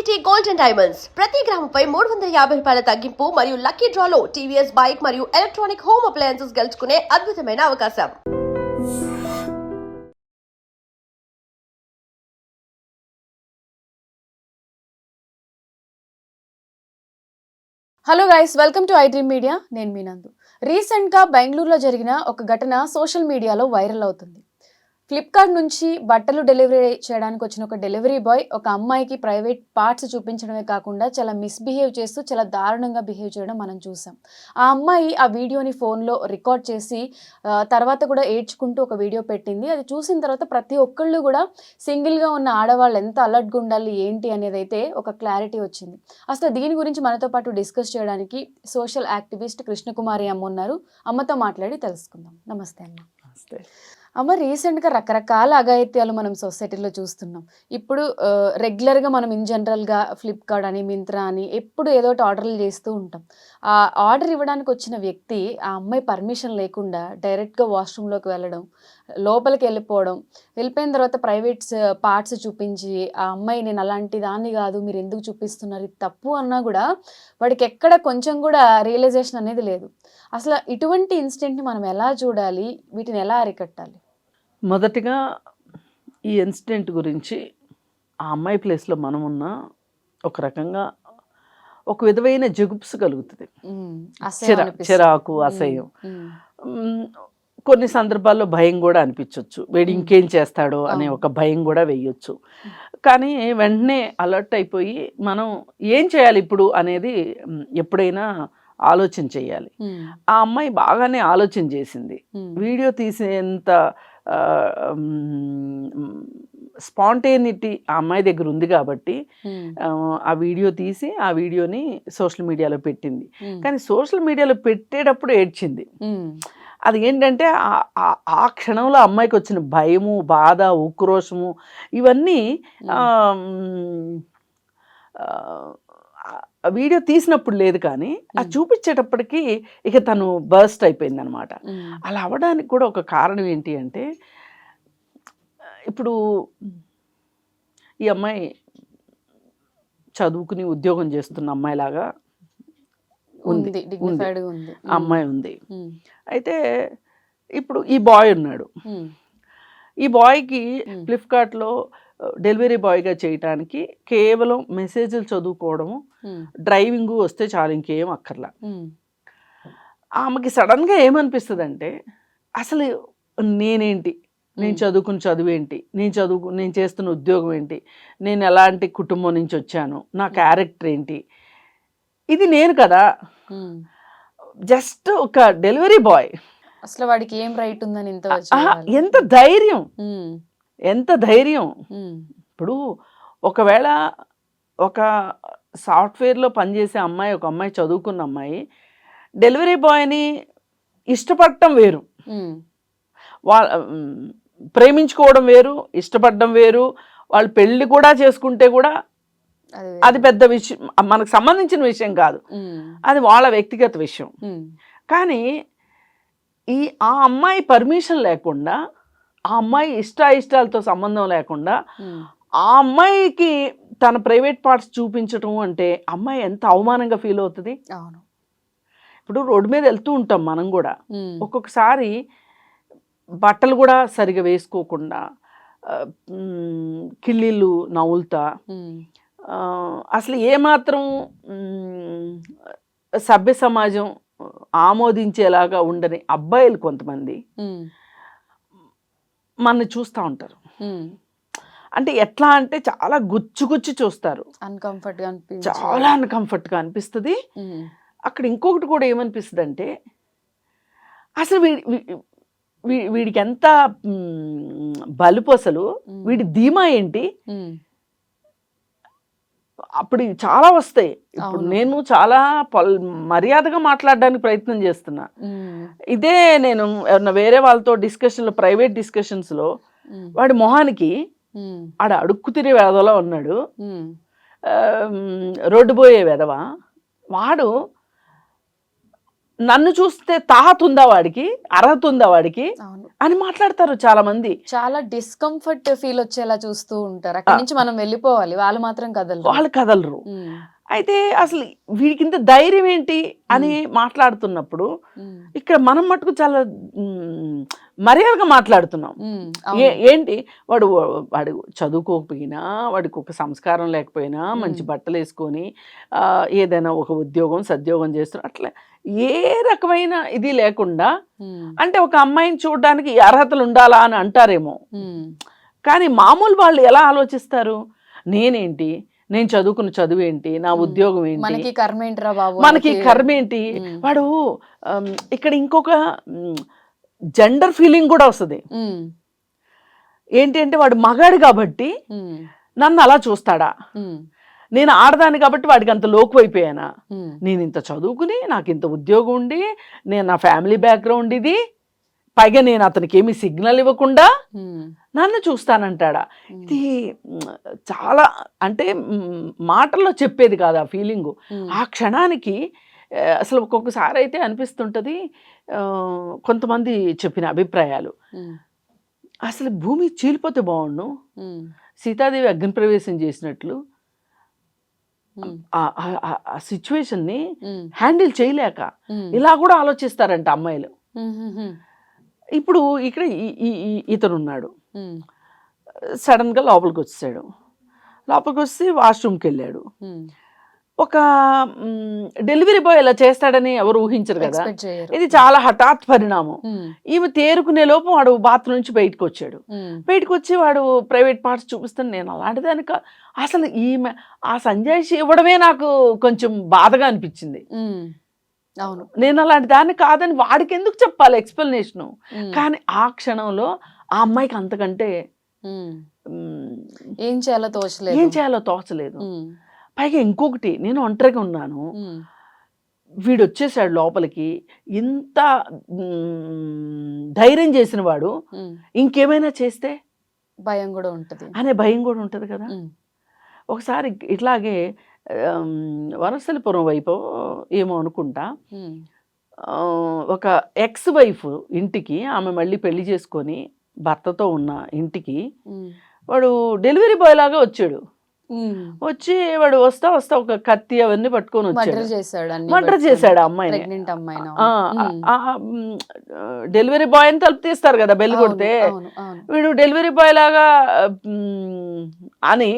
ITT Gold and Diamonds ప్రతి గ్రాముపై 350 రూపాయల తగ్గింపు మరియు లక్కీ డ్రాలో టీవీఎస్ బైక్ మరియు ఎలక్ట్రానిక్ హోమ్ అప్లయన్సెస్ గెలుచుకునే అద్భుతమైన అవకాశం. Hello guys, welcome to I dream media. నేను మీ నందు. రీసెంట్గా బెంగళూరులో జరిగిన ఒక ఘటన సోషల్ మీడియాలో వైరల్ అవుతుంది. ఫ్లిప్కార్ట్ నుంచి బట్టలు డెలివరీ చేయడానికి వచ్చిన ఒక డెలివరీ బాయ్ ఒక అమ్మాయికి ప్రైవేట్ పార్ట్స్ చూపించడమే కాకుండా చాలా మిస్బిహేవ్ చేస్తూ చాలా దారుణంగా బిహేవ్ చేయడం మనం చూసాం. ఆ అమ్మాయి ఆ వీడియోని ఫోన్లో రికార్డ్ చేసి తర్వాత కూడా ఏడ్చుకుంటూ ఒక వీడియో పెట్టింది. అది చూసిన తర్వాత ప్రతి ఒక్కళ్ళు కూడా సింగిల్గా ఉన్న ఆడవాళ్ళు ఎంత అలర్ట్గా ఉండాలి ఏంటి అనేది అయితే ఒక క్లారిటీ వచ్చింది. అసలు దీని గురించి మనతో పాటు డిస్కస్ చేయడానికి సోషల్ యాక్టివిస్ట్ కృష్ణకుమారి అమ్మ ఉన్నారు. అమ్మతో మాట్లాడి తెలుసుకుందాం. నమస్తే అమ్మ. నమస్తే అమ్మ, రీసెంట్గా రకరకాల అఘాయిత్యాలు మనం సొసైటీలో చూస్తున్నాం. ఇప్పుడు రెగ్యులర్గా మనం ఇన్ జనరల్గా ఫ్లిప్కార్ట్ అని, మింత్రా అని ఎప్పుడు ఏదో ఒకటి ఆర్డర్లు చేస్తూ ఉంటాం. ఆ ఆర్డర్ ఇవ్వడానికి వచ్చిన వ్యక్తి ఆ అమ్మాయి పర్మిషన్ లేకుండా డైరెక్ట్గా వాష్రూమ్లోకి వెళ్ళడం, లోపలికి వెళ్ళిపోయిన తర్వాత ప్రైవేట్ పార్ట్స్ చూపించి ఆ అమ్మాయి నేను అలాంటి దాన్ని కాదు, మీరు ఎందుకు చూపిస్తున్నారు, ఇది తప్పు అన్నా కూడా వాడికి ఎక్కడ కొంచెం కూడా రియలైజేషన్ అనేది లేదు. అసలు ఇటువంటి ఇన్సిడెంట్ని మనం ఎలా చూడాలి, వీటిని ఎలా అరికట్టాలి? మొదటిగా ఈ ఇన్సిడెంట్ గురించి ఆ అమ్మాయి ప్లేస్లో మనం ఉన్న ఒక రకంగా ఒక విధమైన జగుప్సు కలుగుతుంది, చిరాకు, అసహ్యం, కొన్ని సందర్భాల్లో భయం కూడా అనిపించవచ్చు. వీడు ఇంకేం చేస్తాడో అనే ఒక భయం కూడా వేయొచ్చు. కానీ వెంటనే అలర్ట్ అయిపోయి మనం ఏం చేయాలి ఇప్పుడు అనేది ఎప్పుడైనా ఆలోచన చేయాలి. ఆ అమ్మాయి బాగానే ఆలోచన చేసింది. వీడియో తీసేంత స్పాంటేనిటీ ఆ అమ్మాయి దగ్గర ఉంది కాబట్టి ఆ వీడియో తీసి ఆ వీడియోని సోషల్ మీడియాలో పెట్టింది. కానీ సోషల్ మీడియాలో పెట్టేటప్పుడు ఏడ్చింది. అది ఏంటంటే ఆ క్షణంలో అమ్మాయికి వచ్చిన భయము, బాధ, ఉక్రోషము ఇవన్నీ వీడియో తీసినప్పుడు లేదు, కానీ అది చూపించేటప్పటికి ఇక తను బర్స్ట్ అయిపోయింది అనమాట. అలా అవ్వడానికి కూడా ఒక కారణం ఏంటి అంటే, ఇప్పుడు ఈ అమ్మాయి చదువుకుని ఉద్యోగం చేస్తున్న అమ్మాయిలాగా ఉంది, అమ్మాయి ఉంది. అయితే ఇప్పుడు ఈ బాయ్ ఉన్నాడు. ఈ బాయ్కి ఫ్లిప్కార్ట్లో డెలివరీ బాయ్గా చేయటానికి కేవలం మెసేజ్లు చదువుకోవడము, డ్రైవింగ్ వస్తే చాలు, ఇంకేం అక్కర్లా. ఆమెకి సడన్గా ఏమనిపిస్తుంది అంటే, అసలు నేనేంటి, నేను చదువుకున్న చదువు ఏంటి, నేను చేస్తున్న ఉద్యోగం ఏంటి, నేను ఎలాంటి కుటుంబం నుంచి వచ్చాను, నా క్యారెక్టర్ ఏంటి, ఇది నేను కదా, జస్ట్ ఒక డెలివరీ బాయ్. అసలు వాడికి ఏం రైట్ ఉందని ఎంత ధైర్యం, ఎంత ధైర్యం. ఇప్పుడు ఒకవేళ ఒక సాఫ్ట్వేర్లో పనిచేసే అమ్మాయి, ఒక అమ్మాయి చదువుకున్న అమ్మాయి డెలివరీ బాయ్ని ఇష్టపడటం వేరు, ప్రేమించుకోవడం వేరు, ఇష్టపడడం వేరు. వాళ్ళు పెళ్ళి కూడా చేసుకుంటే కూడా అది పెద్ద విషయం, మనకు సంబంధించిన విషయం కాదు, అది వాళ్ళ వ్యక్తిగత విషయం. కానీ ఆ అమ్మాయి పర్మిషన్ లేకుండా, ఆ అమ్మాయి ఇష్టాలతో సంబంధం లేకుండా ఆ అమ్మాయికి తన ప్రైవేట్ పార్ట్స్ చూపించటం అంటే అమ్మాయి ఎంత అవమానంగా ఫీల్ అవుతుంది. ఇప్పుడు రోడ్డు మీద వెళ్తూ ఉంటాం మనం కూడా, ఒక్కొక్కసారి బట్టలు కూడా సరిగా వేసుకోకుండా కిళ్ళీళ్ళు నవ్వులుతా, అసలు ఏమాత్రం సభ్య సమాజం ఆమోదించేలాగా ఉండని అబ్బాయిలు కొంతమంది మనని చూస్తూ ఉంటారు. అంటే ఎట్లా అంటే చాలా గుచ్చి చూస్తారు, చాలా అన్కంఫర్ట్గా అనిపిస్తుంది. అక్కడ ఇంకొకటి కూడా ఏమనిపిస్తుంది అంటే, అసలు వీడికి ఎంత బలుపు, అసలు వీడి ధీమా ఏంటి. అప్పుడు చాలా వస్తాయి. ఇప్పుడు నేను చాలా మర్యాదగా మాట్లాడడానికి ప్రయత్నం చేస్తున్నా. ఇదే నేను వేరే వాళ్ళతో డిస్కషన్లో, ప్రైవేట్ డిస్కషన్స్లో, వాడి మొహానికి ఆడ అడుక్కు తిరిగే వెధవలా ఉన్నాడు, రోడ్డు పోయే వెధవ వాడు, నన్ను చూస్తే తాహత ఉందా వాడికి, అర్హత ఉందా వాడికి అవును. అని మాట్లాడతారు చాలా మంది. చాలా డిస్కంఫర్ట్ ఫీల్ వచ్చేలా చూస్తూ ఉంటారు. అక్కడి నుంచి మనం వెళ్ళిపోవాలి, వాళ్ళు మాత్రం కదలరు. వాళ్ళు కదలరు. ఉమ్, అయితే అసలు వీడికి ఇంత ధైర్యం ఏంటి అని మాట్లాడుతున్నప్పుడు ఇక్కడ మనం మటుకు చాలా మర్యాదగా మాట్లాడుతున్నాం. ఏంటి వాడు చదువుకోకపోయినా, వాడికి ఒక సంస్కారం లేకపోయినా, మంచి బట్టలు వేసుకొని ఏదైనా ఒక ఉద్యోగం సద్యోగం చేస్తున్నా అట్లా ఏ రకమైన ఇది లేకుండా, అంటే ఒక అమ్మాయిని చూడడానికి అర్హతలు ఉండాలా అని అంటారేమో, కానీ మామూలు వాళ్ళు ఎలా ఆలోచిస్తారు, నేనేంటి, నేను చదువుకున్న చదువు ఏంటి, నా ఉద్యోగం ఏంటి, మనకి కర్మ ఏంటిరా బాబు, మనకి కర్మ ఏంటి. వాడు ఇక్కడ ఇంకొక జెండర్ ఫీలింగ్ కూడా వస్తుంది. ఏంటి అంటే వాడు మగాడు కాబట్టి నన్ను అలా చూస్తాడా, నేను ఆడదాన్ని కాబట్టి వాడికి అంత లోకు అయిపోయానా, నేను ఇంత చదువుకుని నాకు ఇంత ఉద్యోగం ఉండి నేను నా ఫ్యామిలీ బ్యాక్గ్రౌండ్ ఇది, పైగా నేను అతనికి ఏమి సిగ్నల్ ఇవ్వకుండా నన్ను చూస్తానంటాడా. ఇది చాలా అంటే మాటల్లో చెప్పేది కాదు ఆ ఫీలింగు. ఆ క్షణానికి అసలు ఒక్కొక్కసారి అయితే అనిపిస్తుంటుంది, కొంతమంది చెప్పిన అభిప్రాయాలు, అసలు భూమి చీలిపోతే బాగుండు, సీతాదేవి అగ్నిప్రవేశం చేసినట్లు ఆ సిచ్యువేషన్ని హ్యాండిల్ చేయలేక ఇలా కూడా ఆలోచిస్తారంట అమ్మాయిలు. ఇప్పుడు ఇక్కడ ఇతను ఉన్నాడు, సడన్గా లోపలికి వచ్చాడు, లోపలికి వచ్చి వాష్రూమ్కి వెళ్ళాడు. ఒక డెలివరీ బాయ్ ఇలా చేస్తాడని ఎవరు ఊహించరు కదా, ఇది చాలా హఠాత్ పరిణామం. ఈమె తేరుకునే లోపు వాడు బాత్రూమ్ నుంచి బయటకు వచ్చాడు. బయటకు వచ్చి వాడు ప్రైవేట్ పార్ట్స్ చూపిస్తాను. నేను అలాంటి దానికి అసలు ఈమె ఆ సంజాయిషి ఇవ్వడమే నాకు కొంచెం బాధగా అనిపించింది. అవును, నేను అలాంటి దాన్ని కాదని వాడికి ఎందుకు చెప్పాలి ఎక్స్ప్లెనేషను. కానీ ఆ క్షణంలో ఆ అమ్మాయికి అంతకంటే ఏం చేయాలో తోచలేదు. పైగా ఇంకొకటి, నేను ఒంటరిగా ఉన్నాను, వీడు వచ్చేసాడు లోపలికి, ఇంత ధైర్యం చేసిన వాడు ఇంకేమైనా చేస్తే భయం కూడా ఉంటుంది అనే భయం కూడా ఉంటుంది కదా. ఒకసారి ఇట్లాగే వనస్థలిపురం వైపు ఏమో అనుకుంటా, ఒక ఎక్స్ వైఫ్ ఇంటికి, ఆమె మళ్ళీ పెళ్లి చేసుకొని భర్తతో ఉన్న ఇంటికి వాడు డెలివరీ బాయ్ లాగా వచ్చాడు. వచ్చి వాడు వస్తా ఒక కత్తి అవన్నీ పట్టుకొని వచ్చాడు, మర్డర్ చేశాడు ఆ అమ్మాయిని. డెలివరీ బాయ్ అని తలుపు తీస్తారు కదా బెల్ కొడితే, వీడు డెలివరీ బాయ్ లాగా అని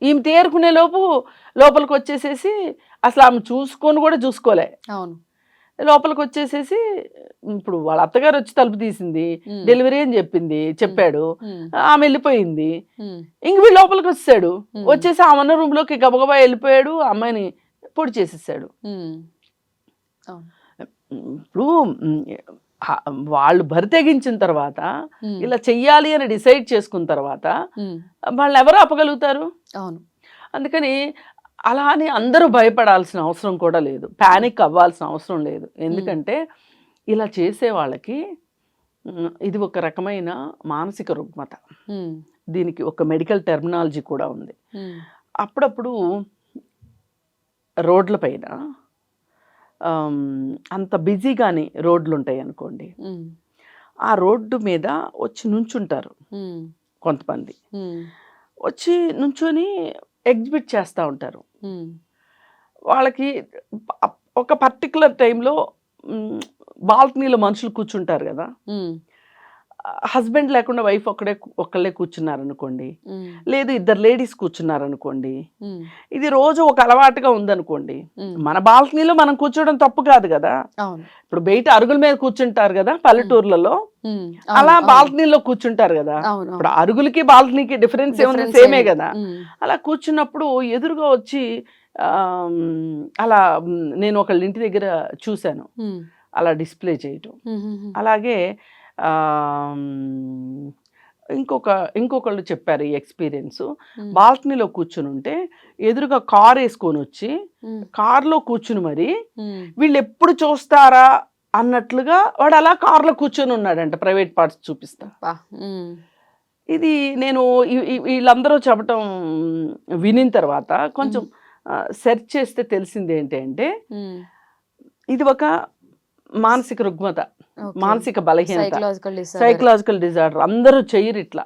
ఈమె తేరుకునే లోపు లోపలికి వచ్చేసేసి, అసలు ఆమె చూసుకొని కూడా చూసుకోలే, లోపలికి వచ్చేసేసి ఇప్పుడు వాళ్ళ అత్తగారు వచ్చి తలుపు తీసింది, డెలివరీ అని చెప్పాడు, ఆమె వెళ్ళిపోయింది. ఇంక వీళ్ళు లోపలికి వచ్చాడు, వచ్చేసి ఆమె రూమ్ లోకి గబగబా వెళ్ళిపోయాడు, అమ్మాయిని పొడి చేసేసాడు. ఇప్పుడు వాళ్ళు బరి తెగించిన తర్వాత, ఇలా చెయ్యాలి అని డిసైడ్ చేసుకున్న తర్వాత వాళ్ళు ఎవరు ఆపగలుగుతారు? అందుకని అలా అని అందరూ భయపడాల్సిన అవసరం కూడా లేదు, ప్యానిక్ అవ్వాల్సిన అవసరం లేదు. ఎందుకంటే ఇలా చేసే వాళ్ళకి ఇది ఒక రకమైన మానసిక రుగ్మత, దీనికి ఒక మెడికల్ టెర్మినాలజీ కూడా ఉంది. అప్పుడప్పుడు రోడ్ల పైన అంత బిజీగాని రోడ్లు ఉంటాయి అనుకోండి, ఆ రోడ్డు మీద వచ్చి నుంచుంటారు కొంతమంది, వచ్చి నుంచొని ఎగ్జిబిట్ చేస్తూ ఉంటారు. వాళ్ళకి ఒక పర్టికులర్ టైంలో బాల్కనీలో మనుషులు కూర్చుంటారు కదా, హస్బెండ్ లేకుండా వైఫ్ ఒక్కళ్ళే కూర్చున్నారనుకోండి, లేదు ఇద్దరు లేడీస్ కూర్చున్నారనుకోండి, ఇది రోజు ఒక అలవాటుగా ఉందనుకోండి, మన బాల్కనీలో మనం కూర్చోవడం తప్పు కాదు కదా. ఇప్పుడు బయట అరుగుల మీద కూర్చుంటారు కదా పల్లెటూర్లలో, అలా బాల్కనీలో కూర్చుంటారు కదా. ఇప్పుడు అరుగులకి బాల్కనీకి డిఫరెన్స్ ఏముంది, సేమే కదా. అలా కూర్చున్నప్పుడు ఎదురుగా వచ్చి అలా నేను ఒకళ్ళ ఇంటి దగ్గర చూశాను అలా డిస్ప్లే చేయటం. అలాగే ఇంకొకళ్ళు చెప్పారు ఈ ఎక్స్పీరియన్స్. బాల్కనీలో కూర్చుని ఉంటే ఎదురుగా కార్ వేసుకొని వచ్చి కార్లో కూర్చుని మరి వీళ్ళు ఎప్పుడు చూస్తారా అన్నట్లుగా వాడు అలా కార్లో కూర్చొని ఉన్నాడంట, ప్రైవేట్ పార్ట్స్ చూపిస్తా. ఇది నేను వీళ్ళందరూ చెప్పటం వినిన తర్వాత కొంచెం సెర్చ్ చేస్తే తెలిసింది ఏంటి అంటే, ఇది ఒక మానసిక రుగ్మత, మానసిక బలహీనత, సైకలాజికల్ డిసార్డర్. Psychological disorder. అందరూ చెయ్యరు ఇట్లా.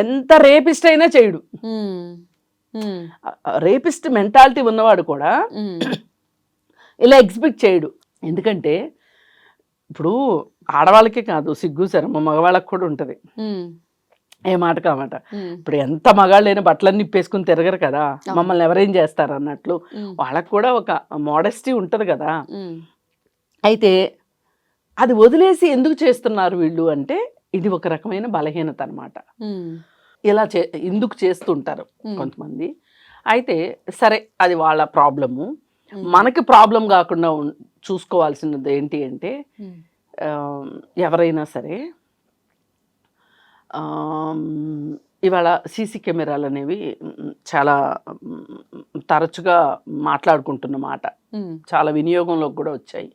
ఎంత రేపిస్ట్ అయినా చేయడు. రేపిస్ట్ మెంటాలిటీ ఉన్నవాడు కూడా ఇలా ఎక్స్పెక్ట్ చేయడు. ఎందుకంటే ఇప్పుడు ఆడవాళ్ళకే కాదు సిగ్గు శరమ, మగవాళ్ళకి కూడా ఉంటుంది. ఏ మాట కామాట. ఇప్పుడు ఎంత మగాళ్ళైనా బట్టలన్నీ ఇప్పేసుకుని తిరగరు కదా, మమ్మల్ని ఎవరేం చేస్తారు అన్నట్లు వాళ్ళకు కూడా ఒక మోడెస్టీ ఉంటుంది కదా. అయితే అది వదిలేసి ఎందుకు చేస్తున్నారు వీళ్ళు అంటే ఇది ఒక రకమైన బలహీనత అన్నమాట. ఇలా ఎందుకు చేస్తుంటారు కొంతమంది. అయితే సరే, అది వాళ్ళ ప్రాబ్లము. మనకి ప్రాబ్లం కాకుండా చూసుకోవాల్సినది ఏంటి అంటే ఎవరైనా సరే ఇవాళ సీసీ కెమెరాలు అనేవి చాలా తరచుగా మాట్లాడుకుంటున్న మాట, చాలా వినియోగంలోకి కూడా వచ్చాయి.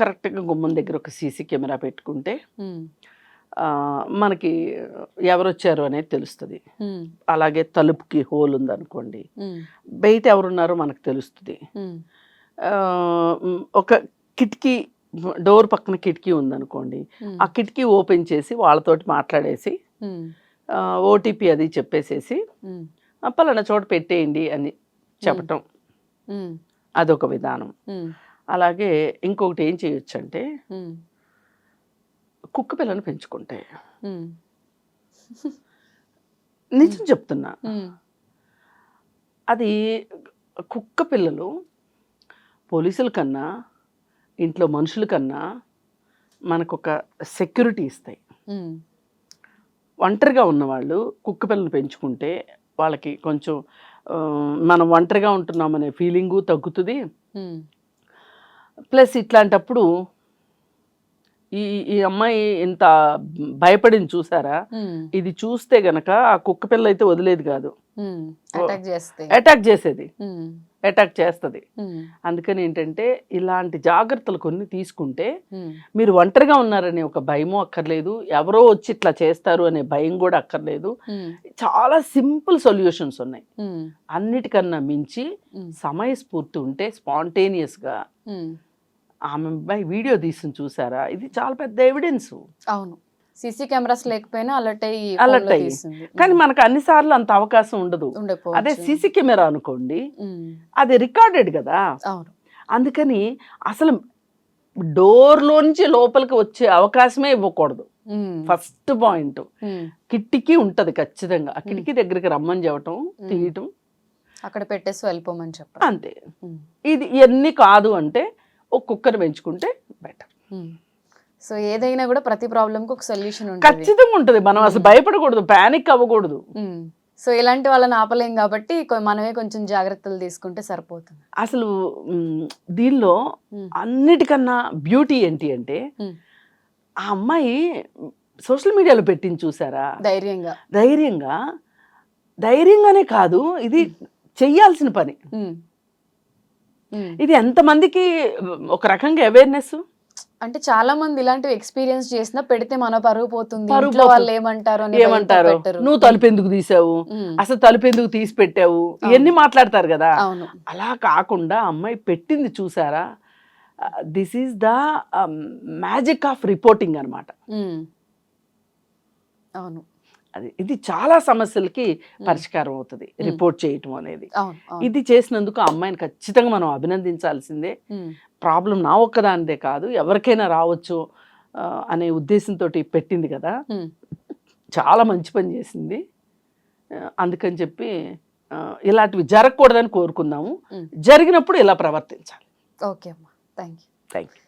కరెక్ట్గా గుమ్మం దగ్గర ఒక సీసీ కెమెరా పెట్టుకుంటే మనకి ఎవరు వచ్చారు అనేది తెలుస్తుంది. అలాగే తలుపుకి హోల్ ఉందనుకోండి, బయట ఎవరున్నారో మనకు తెలుస్తుంది. ఒక కిటికీ, డోర్ పక్కన కిటికీ ఉందనుకోండి, ఆ కిటికీ ఓపెన్ చేసి వాళ్ళతోటి మాట్లాడేసి ఓటీపీ అది చెప్పేసేసి పలానా చోట పెట్టేయండి అని చెప్పటం, అదొక విధానం. అలాగే ఇంకొకటి ఏం చేయొచ్చు అంటే కుక్క పిల్లను పెంచుకుంటే, నిజం చెప్తున్నా, అది కుక్క పిల్లలు పోలీసుల కన్నా ఇంట్లో మనుషుల కన్నా మనకు ఒక సెక్యూరిటీ ఇస్తాయి. ఒంటరిగా ఉన్నవాళ్ళు కుక్క పిల్లని పెంచుకుంటే వాళ్ళకి కొంచెం మనం ఒంటరిగా ఉంటున్నామనే ఫీలింగు తగ్గుతుంది. ప్లస్ ఇట్లాంటప్పుడు ఈ అమ్మాయి ఇంత భయపడింది చూసారా, ఇది చూస్తే గనక ఆ కుక్క పిల్ల అయితే వదిలేదు కాదు, అటాక్ చేసేది, అటాక్ చేస్తుంది. అందుకని ఏంటంటే ఇలాంటి జాగ్రత్తలు కొన్ని తీసుకుంటే మీరు ఒంటరిగా ఉన్నారనే ఒక భయమో అక్కర్లేదు, ఎవరో వచ్చి ఇట్లా చేస్తారు అనే భయం కూడా అక్కర్లేదు. చాలా సింపుల్ సొల్యూషన్స్ ఉన్నాయి. అన్నిటికన్నా మించి సమయస్ఫూర్తి ఉంటే స్పాంటేనియస్గా ఆమె అబ్బాయి వీడియో తీసి చూసారా, ఇది చాలా పెద్ద ఎవిడెన్స్. అవును, సీసీ కెమెరాస్ లేకపోయినా అలర్ట్ అయ్యి, కానీ మనకు అన్నిసార్లు అంత అవకాశం ఉండదు. అదే సీసీ కెమెరా అనుకోండి, అది రికార్డెడ్ కదా. అందుకని అసలు డోర్లోంచి లోపలికి వచ్చే అవకాశమే ఇవ్వకూడదు. ఫస్ట్ పాయింట్, కిటికీ ఉంటది ఖచ్చితంగా, ఆ కిటికీ దగ్గరికి రమ్మని చెప్పటం, తీయటం, అక్కడ పెట్టేసి వెళ్ళిపోమని చెప్పాలి, అంతే. ఇది ఇవన్నీ కాదు అంటే ఒక కుక్కను పెంచుకుంటే బెటర్. సో ఏదైనా కూడా ప్రతి ప్రాబ్లంకి ఒక సొల్యూషన్ ఖచ్చితంగా ఉంటుంది. మనం అసలు భయపడకూడదు, ప్యానిక్ అవ్వకూడదు. సో ఇలాంటి వాళ్ళని ఆపలేం కాబట్టి మనమే కొంచెం జాగ్రత్తలు తీసుకుంటే సరిపోతుంది. అసలు దీనిలో అన్నిటికన్నా బ్యూటీ ఏంటి అంటే ఆ అమ్మాయి సోషల్ మీడియాలో పెట్టింది చూసారా, ధైర్యంగానే కాదు, ఇది చెయ్యాల్సిన పని. ఇది ఎంతమందికి ఒక రకంగా అవేర్నెస్. అంటే చాలా మంది ఇలాంటివి ఎక్స్పీరియన్స్ చేసినా పెడితే మన పరుగు పోతుంది, వాళ్ళు ఏమంటారు, నువ్వు తలుపు ఎందుకు తీసావు, అసలు తలుపు ఎందుకు తీసి పెట్టావు, ఇవన్నీ మాట్లాడతారు కదా. అలా కాకుండా అమ్మాయి పెట్టింది చూసారా, this is the magic of reporting అన్నమాట. అవును, అది ఇది చాలా సమస్యలకి పరిష్కారం అవుతుంది రిపోర్ట్ చేయటం అనేది. ఇది చేసినందుకు ఆ అమ్మాయిని ఖచ్చితంగా మనం అభినందించాల్సిందే. ప్రాబ్లం నా ఒక్కదానిదే కాదు, ఎవరికైనా రావచ్చు అనే ఉద్దేశంతో పెట్టింది కదా, చాలా మంచి పని చేసింది. అందుకని చెప్పి ఇలాంటివి జరగకూడదని కోరుకుందాము, జరిగినప్పుడు ఇలా ప్రవర్తించాలి. ఓకే అమ్మా, థ్యాంక్ యూ.